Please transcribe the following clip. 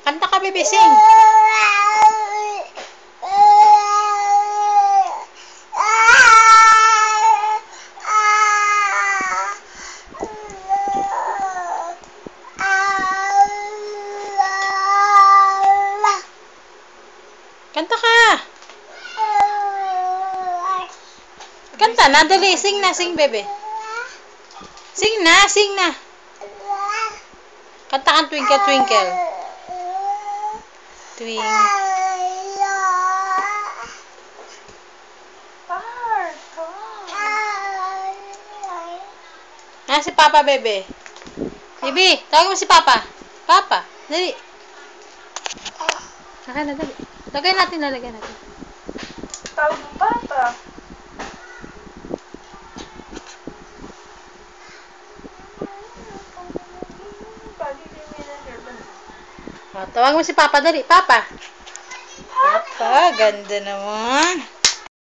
Kanta ka, bebe, sing. Kanta ka. Kanta na, dali. Sing na, sing, bebe. Sing na, sing na. Kanta kang Twinkle, Twinkle. Ah, si Papa, bebe. Bebe, tawagin mo si Papa. Papa, dali. Saka na, dali. Lagay natin. Tawag ng Papa. Tawagin mo si Papa, dali. Papa. Papa, ganda naman.